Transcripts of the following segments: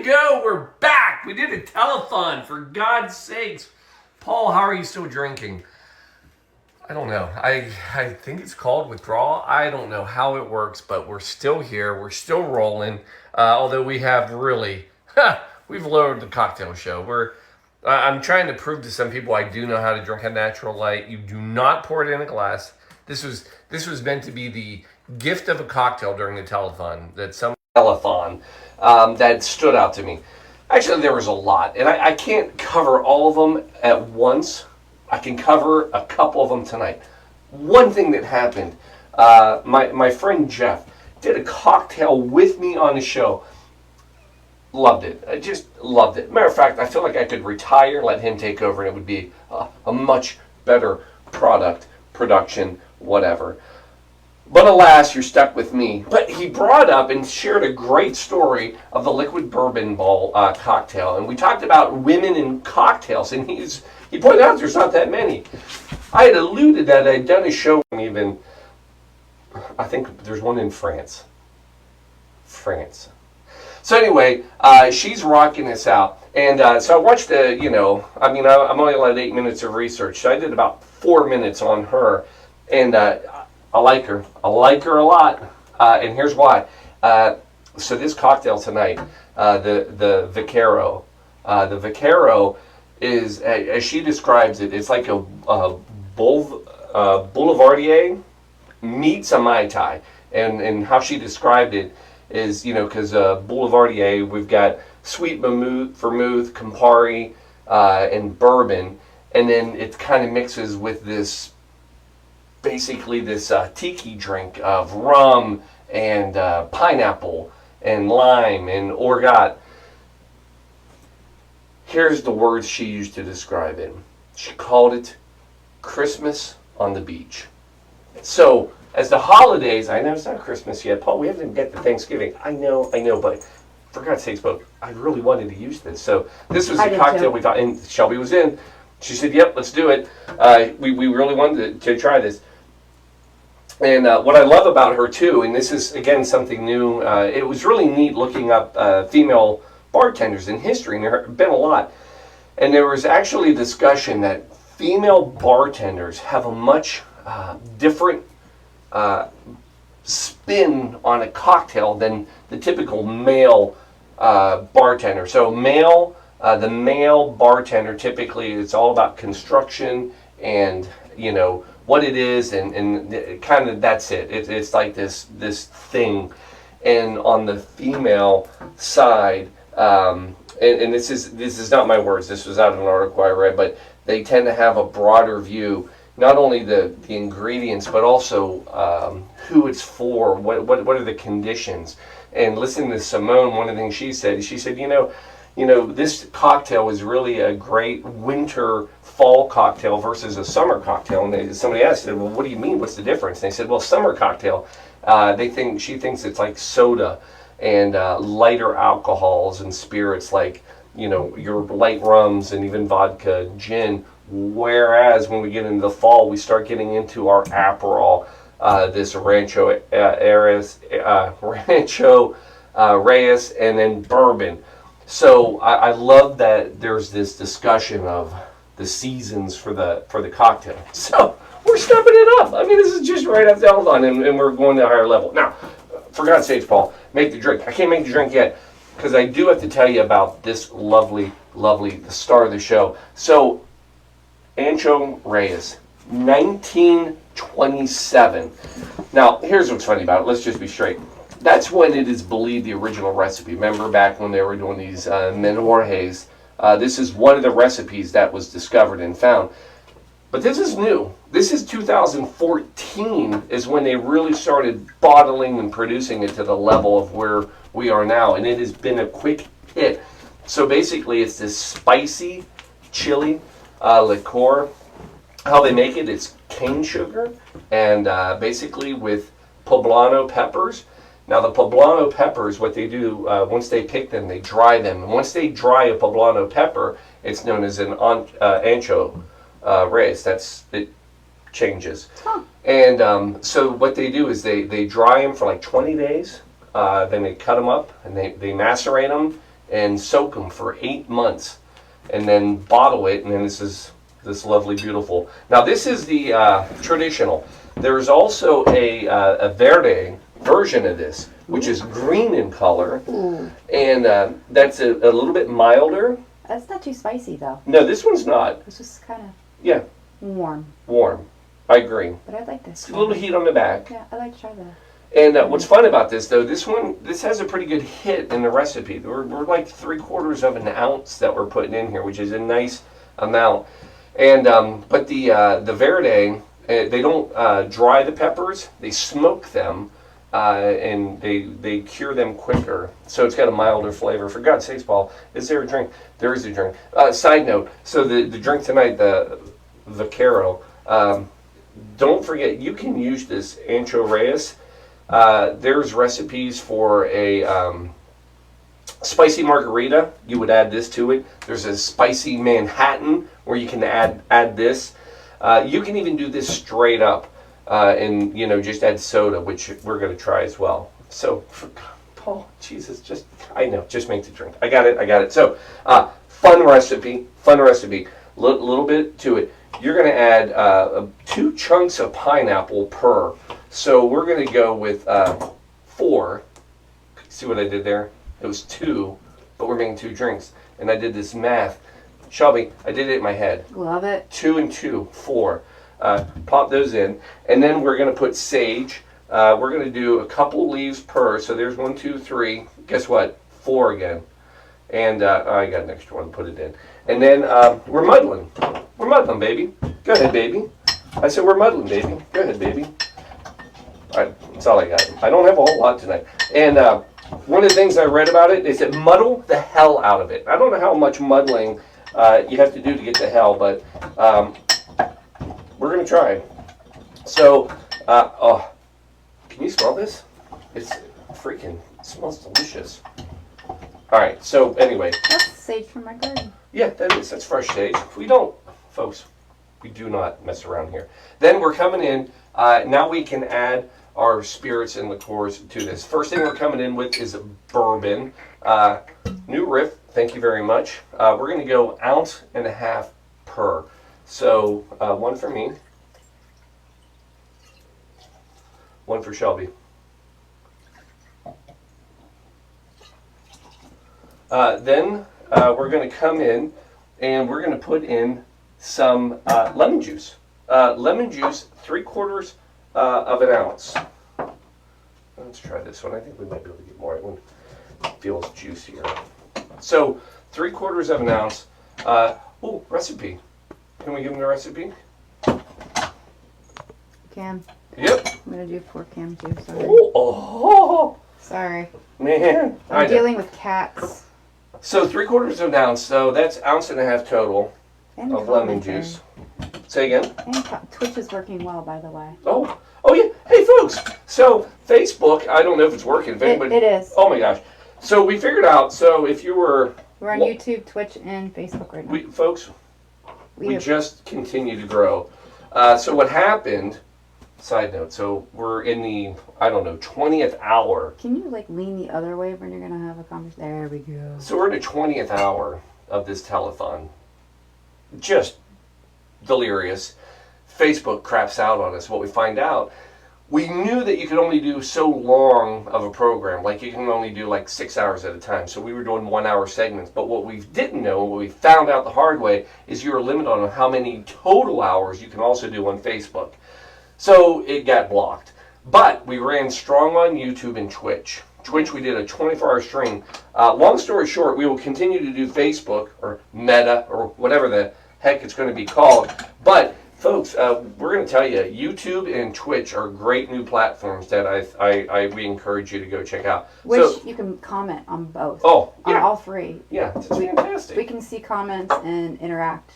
go. We're back. We did a telethon, for God's sakes. Paul, how are you still drinking? I don't know. I think it's called withdrawal. I don't know how it works, but we're still here. We're still rolling. Although we have really, we've lowered the cocktail show. I'm trying to prove to some people I do know how to drink a natural light. You do not pour it in a glass. This was meant to be the gift of a cocktail during the telethon that stood out to me. Actually, there was a lot, and I can't cover all of them at once. I can cover a couple of them tonight. One thing that happened, my friend Jeff did a cocktail with me on the show. Loved it. I just loved it. Matter of fact, I feel like I could retire, let him take over, and it would be a much better production, whatever. But alas, you're stuck with me. But he brought up and shared a great story of the liquid bourbon ball cocktail. And we talked about women in cocktails, and he pointed out there's not that many. I had alluded that I'd done a show even, I think there's one in France. So anyway, she's rocking this out. And so I watched I'm only allowed 8 minutes of research. So I did about 4 minutes on her. And I like her. I like her a lot. And here's why. So this cocktail tonight, the Vaquero. The Vaquero is, as she describes it, it's like a Boulevardier meets a Mai Tai. And how she described it is, because Boulevardier, we've got sweet vermouth, Campari, and bourbon. And then it kind of mixes with this tiki drink of rum and pineapple and lime and orgeat. Here's the words she used to describe it. She called it Christmas on the beach. So, as the holidays, I know it's not Christmas yet, Paul, we haven't even get to Thanksgiving. I know, but for God's sakes, but I really wanted to use this. So, this was a cocktail we thought, and Shelby was in. She said, yep, let's do it. We really wanted to try this. And what I love about her, too, and this is, again, something new, it was really neat looking up female bartenders in history, and there have been a lot. And there was actually a discussion that female bartenders have a much different spin on a cocktail than the typical male bartender. So the male bartender, typically, it's all about construction and, what it is, and kind of that's it. It's like this thing. And on the female side, and this is not my words, this was out of an article I read, but they tend to have a broader view, not only the ingredients, but also who it's for, what are the conditions. And listening to Simone, one of the things she said, this cocktail is really a great fall cocktail versus a summer cocktail. And somebody asked, well, what do you mean? What's the difference? And they said, well, summer cocktail, she thinks it's like soda and lighter alcohols and spirits like, your light rums and even vodka, gin. Whereas when we get into the fall, we start getting into our Aperol, this Rancho Reyes, and then bourbon. So I love that there's this discussion of the seasons for the cocktail. So we're stepping it up. I mean, this is just right off the line, and we're going to a higher level. Now, for God's sakes, Paul, make the drink. I can't make the drink yet because I do have to tell you about this lovely, the star of the show. So, Rancho Reyes, 1927. Now, here's what's funny about it. Let's just be straight. That's when it is believed the original recipe. Remember back when they were doing these menores? This is one of the recipes that was discovered and found. But this is new. This is 2014 is when they really started bottling and producing it to the level of where we are now. And it has been a quick hit. So basically it's this spicy chili liqueur. How they make it, it's cane sugar and basically with poblano peppers. Now the poblano peppers, what they do, once they pick them, they dry them. And once they dry a poblano pepper, it's known as an ancho Reyes. It changes. Huh. And so what they do is they dry them for like 20 days. Then they cut them up and they macerate them and soak them for 8 months, and then bottle it, and then this is this lovely, beautiful. Now this is the traditional. There's also a verde version of this, which is green in color. Ooh. And that's a little bit milder. That's not too spicy, though. No, this one's not. It's just kind of Yeah, warm. warm. I agree. But I'd like this. It's a little heat on the back. Yeah, I'd like to try that. And what's fun about this, though, this has a pretty good hit in the recipe. We're like 3/4 of an ounce that we're putting in here, which is a nice amount. And but the verde, they don't dry the peppers; they smoke them, and they cure them quicker. So it's got a milder flavor. For God's sakes, Paul, is there a drink? There is a drink. Side note: so the drink tonight, the Vaquero. Don't forget, you can use this Ancho Reyes. There's recipes for a spicy margarita. You would add this to it. There's a spicy Manhattan where you can add this. You can even do this straight up and just add soda, which we're going to try as well. So, Paul, Jesus, just make the drink. I got it. So, fun recipe. Little bit to it. You're going to add 2 chunks of pineapple per. So we're going to go with 4. See what I did there? It was 2, but we're making 2 drinks. And I did this math. Shelby, I did it in my head. Love it. 2 and 2, 4. Pop those in. And then we're going to put sage. We're going to do a couple leaves per. So there's 1, 2, 3. Guess what? 4 again. And I got an extra one. Put it in. And then we're muddling. We're muddling, baby. Go ahead, baby. I said we're muddling, baby. Go ahead, baby. That's all I got. I don't have a whole lot tonight. And one of the things I read about it is that muddle the hell out of it. I don't know how much muddling you have to do to get to hell, but we're going to try. So, can you smell this? It smells delicious. All right, so anyway. That's sage from my garden. Yeah, that's fresh sage. Folks, we do not mess around here. Then we're coming in. Now we can add our spirits and liqueurs to this. First thing we're coming in with is bourbon. New riff, thank you very much. We're going to go 1.5 ounces per. So 1 for me, 1 for Shelby. Then we're going to come in and we're going to put in some lemon juice. Lemon juice, 3/4 of an ounce. Let's try this one. I think we might be able to get more. That one feels juicier. So 3/4 of an ounce. Recipe. Can we give them the recipe? Can. Yep. I'm going to do pork ham too. Sorry. Oh. Sorry. Man. I'm dealing with cats. So 3/4 of an ounce. So that's 1.5 ounces total And of lemon juice. Say again. And Twitch is working well, by the way. Oh yeah. Hey, folks. So Facebook, I don't know if it's working. If anybody, it is. Oh my gosh. So we figured out. So if you were, we're on YouTube, Twitch, and Facebook right now. We just continue to grow. So what happened? Side note. So we're in the 20th hour. Can you lean the other way when you're gonna have a conversation? There we go. So we're in the 20th hour of this telethon. Just delirious. Facebook craps out on us. What we find out, we knew that you could only do so long of a program. Like you can only do 6 hours at a time. So we were doing 1 hour segments. But what we didn't know, what we found out the hard way, is you're limited on how many total hours you can also do on Facebook. So it got blocked. But we ran strong on YouTube and Twitch. Twitch, we did a 24-hour stream. Long story short, we will continue to do Facebook or Meta or whatever the heck it's going to be called. But folks, we're going to tell you, YouTube and Twitch are great new platforms that we encourage you to go check out. Which you can comment on both. Oh, yeah. On all 3. Yeah, it's fantastic. We can see comments and interact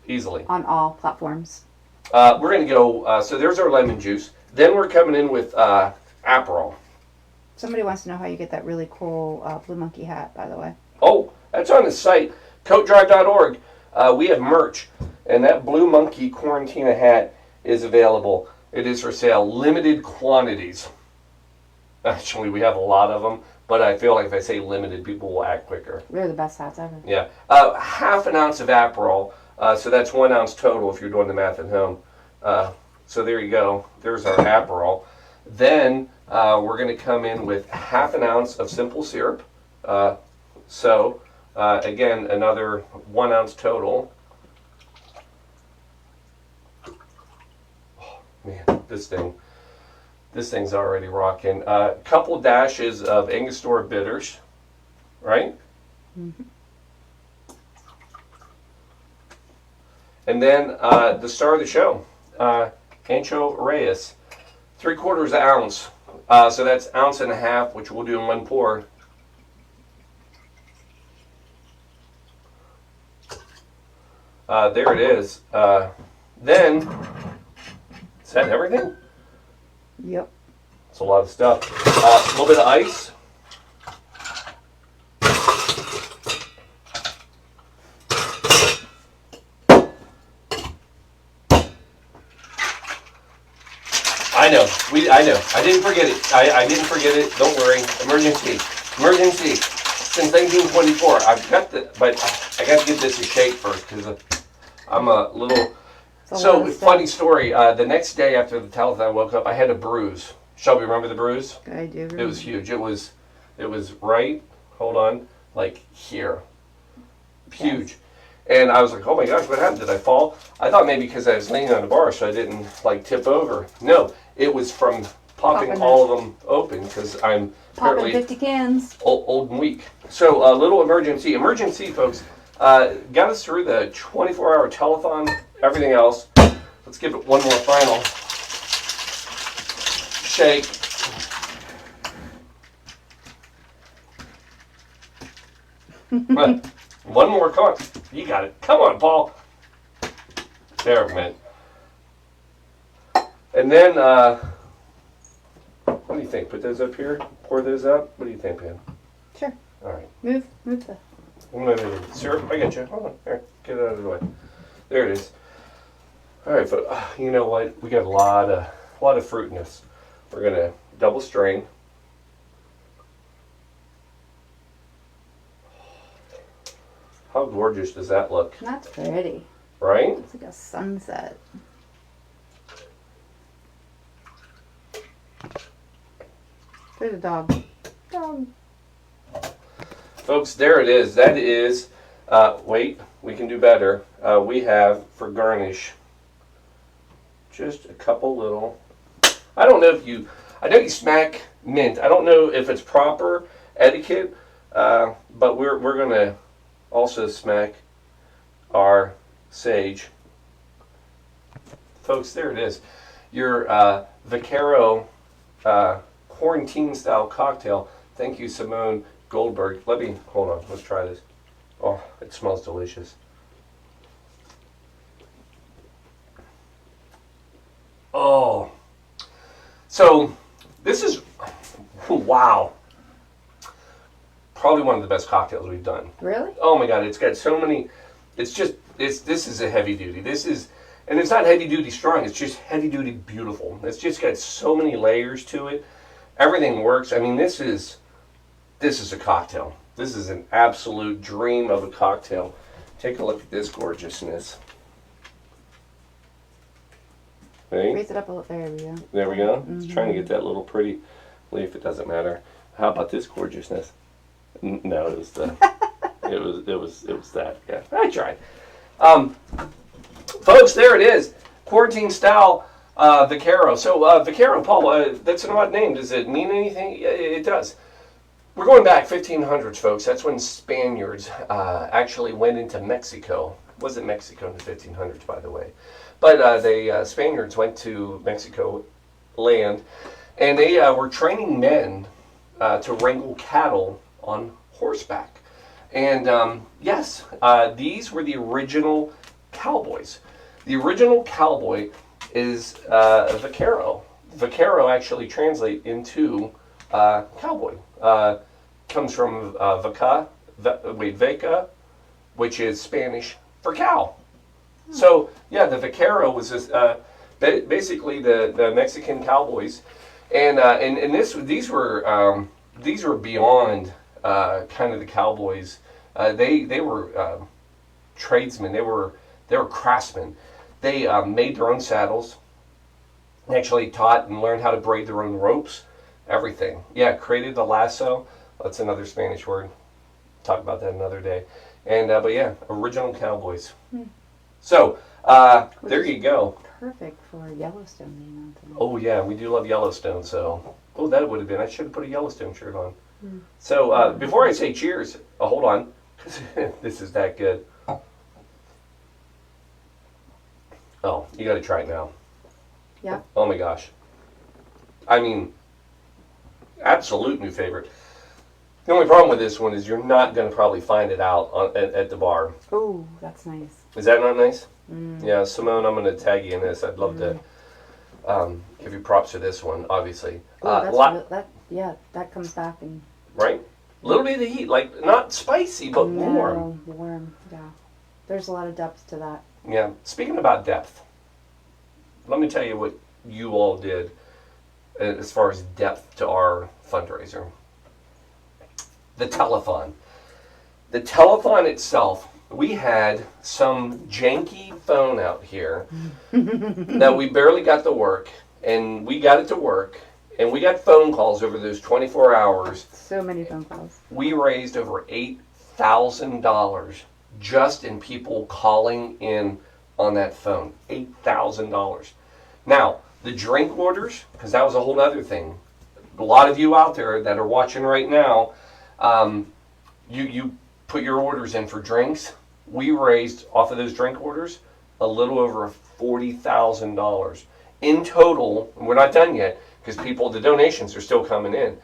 easily on all platforms. We're going to go, so there's our lemon juice. Then we're coming in with Aperol. Somebody wants to know how you get that really cool Blue Monkey hat, by the way. Oh, that's on the site, coatdrive.org. We have merch, and that Blue Monkey Quarantina hat is available. It is for sale, limited quantities. Actually, we have a lot of them, But I feel like if I say limited, people will act quicker. They're the best hats ever. Yeah. Half an ounce of Aperol. So that's 1 ounce total if you're doing the math at home. So there you go. There's our Aperol. Then we're going to come in with half an ounce of simple syrup. Again, another 1 ounce total. Oh, man, this thing's already rocking. A couple dashes of Angostura bitters, right? Mm-hmm. And then the star of the show, Ancho Reyes, 3/4 ounce. So that's 1.5 ounces, which we'll do in 1 pour. There it is. Then, is that everything? Yep. It's a lot of stuff. A little bit of ice. I know. I didn't forget it. I didn't forget it. Don't worry. Emergency. Since 1924. But I got to give this a shake first because I'm a little. So funny story. The next day after the telethon, I woke up. I had a bruise. Shelby, remember the bruise? I do. It was huge. It was right. Hold on, like here. Huge. Yes. And I was like, oh my gosh, what happened? Did I fall? I thought maybe because I was leaning on the bar so I didn't like tip over. No, it was from popping all of them open because I'm popping 50 cans. Old and weak. So a little emergency, folks. Got us through the 24-hour telethon, everything else. Let's give it one more final shake. One more, come on. You got it. Come on, Paul. There it went. And then, what do you think? Put those up here? Pour those up? What do you think, Pam? Sure. All right. Move the... Syrup, I got you. Hold on. Here, get it out of the way. There it is. All right, folks. You know what? We got a lot of fruit in this. We're going to double strain. How gorgeous does that look? That's pretty. Right? It's like a sunset. There's a dog. Folks, there it is. That is, wait, we can do better. We have, for garnish, just a couple little, I know you smack mint. I don't know if it's proper etiquette, but we're going to also smack our sage. Folks, there it is. Your Vaquero quarantine style cocktail. Thank you, Simone Goldberg. Hold on, let's try this. Oh, it smells delicious. Oh. So, this is, wow. Probably one of the best cocktails we've done. Really? Oh my God, it's got so many, this is a heavy duty. And it's not heavy duty strong, it's just heavy duty beautiful. It's just got so many layers to it. Everything works. I mean, this is a cocktail. This is an absolute dream of a cocktail. Take a look at this gorgeousness. Hey? Raise it up a little. There we go. There we go. Mm-hmm. It's trying to get that little pretty leaf. It doesn't matter. How about this gorgeousness? No, it was the. it was that. Yeah, I tried. Folks, there it is. Quarantine style Vaquero. So Vaquero, Paul, that's an odd name. Does it mean anything? Yeah, it does. We're going back 1500s, folks. That's when Spaniards actually went into Mexico. It wasn't Mexico in the 1500s, by the way. But the Spaniards went to Mexico land, and they were training men to wrangle cattle on horseback. And yes, these were the original cowboys. The original cowboy is Vaquero. Vaquero actually translates into cowboy. Comes from vaca, which is Spanish for cow. So yeah, the Vaquero was basically the Mexican cowboys, and these were these are beyond kind of the cowboys. They were tradesmen. They were craftsmen. They made their own saddles. Actually taught and learned how to braid their own ropes. Everything. Yeah, created the lasso. That's another Spanish word. Talk about that another day. And but yeah, original cowboys. So there you go. Perfect for Yellowstone being on tonight. Oh yeah, we do love Yellowstone. So that would have been. I should have put a Yellowstone shirt on. So before I say cheers, hold on. This is that good. Oh, you got to try it now. Yeah. Oh my gosh. I mean, absolute new favorite. The only problem with this one is you're not going to probably find it out at the bar. Oh, that's nice. Is that not nice? Yeah, Simone, I'm going to tag you in this. I'd love to give you props for this one, obviously. Oh, that comes back and... Right? A little bit of heat, like not spicy, but warm. Warm, yeah. There's a lot of depth to that. Yeah. Speaking about depth, let me tell you what you all did as far as depth to our fundraiser. The telethon. The telethon itself, we had some janky phone out here that we barely got to work, and we got it to work, and we got phone calls over those 24 hours. So many phone calls. We raised over $8,000 just in people calling in on that phone. $8,000. Now, the drink orders, because that was a whole other thing. A lot of you out there that are watching right now, you put your orders in for drinks. We raised, off of those drink orders, a little over $40,000. In total, and we're not done yet, because the donations are still coming in.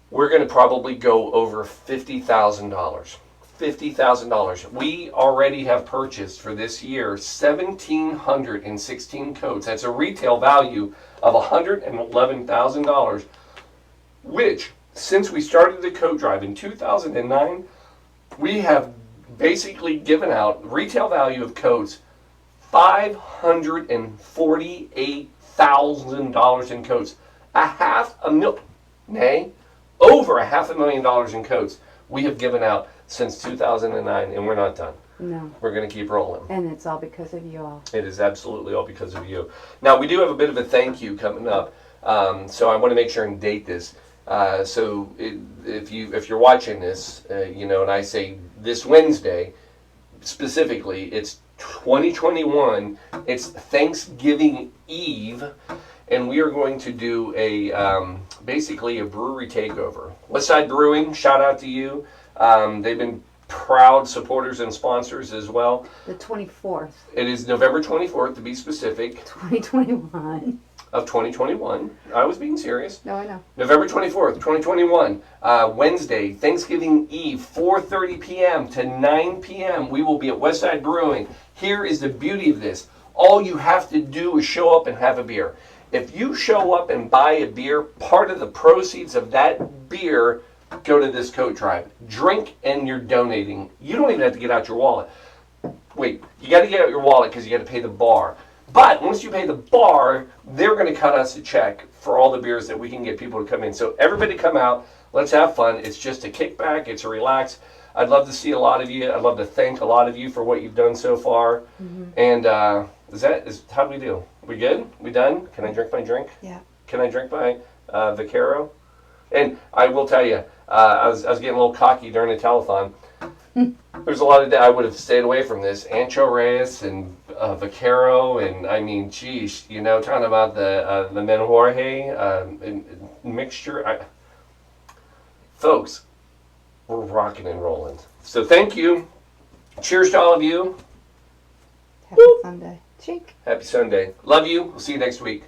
We're going to probably go over $50,000. $50,000. We already have purchased for this year 1,716 coats. That's a retail value of $111,000, which, since we started the coat drive in 2009, we have basically given out retail value of coats $548,000 in coats. Over $500,000 in coats we have given out since 2009, and we're not done. No. We're going to keep rolling. And it's all because of you all. It is absolutely all because of you. Now, we do have a bit of a thank you coming up, so I want to make sure and date this. If you're watching this, and I say this Wednesday, specifically, it's 2021, it's Thanksgiving Eve, and we are going to do basically a brewery takeover. Westside Brewing, shout out to you. They've been proud supporters and sponsors as well. The 24th. It is November 24th, to be specific. 2021. Of 2021. I was being serious. No, I know. November 24th, 2021. Wednesday, Thanksgiving Eve, 4:30 p.m. to 9 p.m. We will be at Westside Brewing. Here is the beauty of this. All you have to do is show up and have a beer. If you show up and buy a beer, part of the proceeds of that beer go to this coat drive. Drink and you're donating. You don't even have to get out your wallet. Wait, you got to get out your wallet because you got to pay the bar. But once you pay the bar, they're going to cut us a check for all the beers that we can get people to come in. So everybody come out. Let's have fun. It's just a kickback. It's a relax. I'd love to see a lot of you. I'd love to thank a lot of you for what you've done so far. Mm-hmm. And how do we do? We good? We done? Can I drink my drink? Yeah. Can I drink my Vaquero? And I will tell you, I was getting a little cocky during the telethon. There's a lot of I would have stayed away from this. Ancho Reyes and Vaquero, and I mean, geez, talking about the Menjorje mixture. Folks, we're rocking and rolling. So thank you. Cheers to all of you. Happy Sunday. Cheek. Happy Sunday. Love you. We'll see you next week.